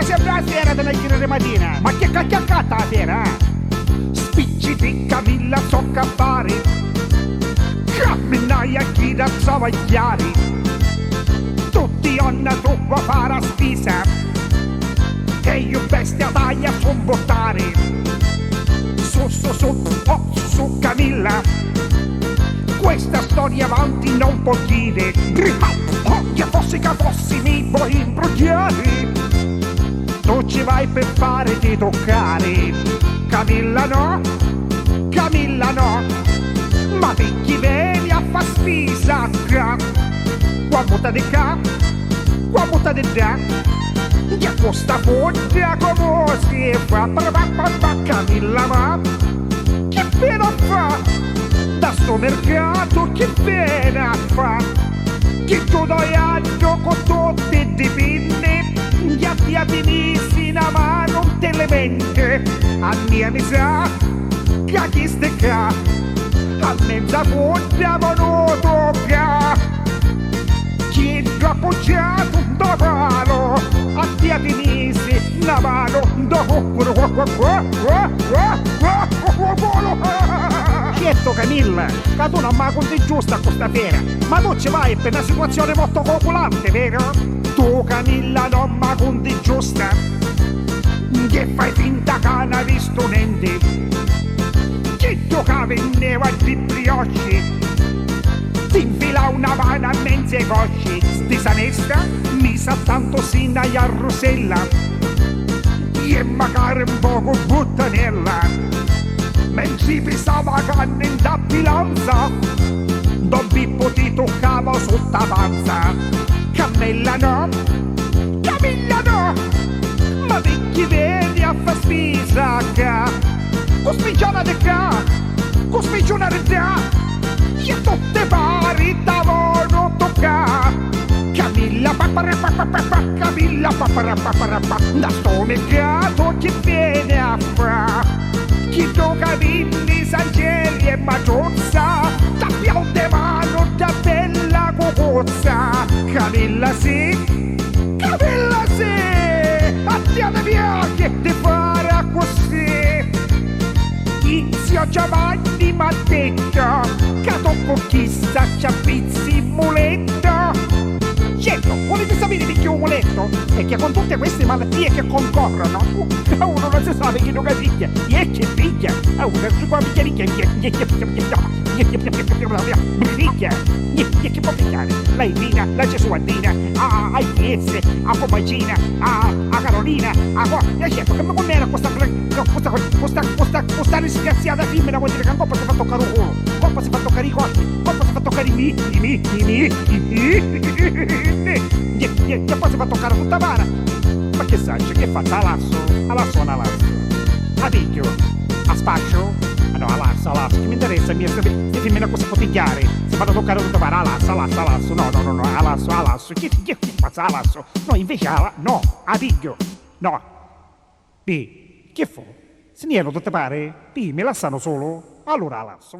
sembra la sera della gira mattina. Ma che cacchiacata la sera, spicci di Camilla so cappare, camminai a chi da travagliare, tutti hanno troppo a fare a spesa, e io bestia taglia a combottare, su Camilla, questa storia avanti non può dire, che fossi mi vuoi imbrogliare, tu ci vai per fare di toccare, Camilla no, ma te chi vieni a fa spisa, qua butta di qua, qua butta di là, che questa foggia come si fa, Camilla ma, che pena fa, da sto mercato che pena fa, che tu dai anno con tutti i dipinti, gli abbiatini in mano non te le mente, a mia mi sa, che chi ste qua, a mezza foggia ma non tocca, chi è appoggiato da palo, a abbiatini in mano, Certo Camilla, che tu non mi conti giusta a questa fiera, ma tu ci vai per una situazione molto calcolante, vero? Tu Camilla non mi conti giusta, che fai finta che non hai visto niente, che giocava in neve a di brioche, ti infila una mano a mezze cosci, sti sanesta, mi sa tanto sina a Rosella, e magari un poco buttanella, mentre pensava che in da bilanza non vi potete toccare sotto la panza, Camilla no, ma di chi vedi a fa spisa con spicciona di qua, con spicciona di là, e tutte pari davano tocca, Camilla Camilla da sto mercato chi viene a fa, chi gioca vinni, Sangeli e Maciozza, tappiamo de mano da bella cocozza, Camilla sì, attiate via che ti farà così, Inzio Giovanni m'ha detto, che dopo chissà c'ha pizzi muletto, certo, volete sapere di chi è un muletto? E che con tutte queste malattie che concorrono, uno non si sa chi non piglia, e che piglia, uno qua picchia, che può pigliare, la Irina, la Gesuandina, a Iese, a Pomagina, a Carolina, e certo, che come era questa disgraziata femmina, vuol dire che ancora si fa toccare un culo, ancora si fa toccare i corpi, ancora si fa toccare i che poi si fa toccare tutta vara, ma che sai, che fa? Alasso, a picchio, a spaccio, no, alasso, che mi interessa, queste femmine cosa potigliare, si fanno toccare tutta vara, alasso, no, alasso, che fa, alasso, no, invece, no, a picchio, no, che fu? Se ne erano tutte pare, me la sanno solo, allora alasso.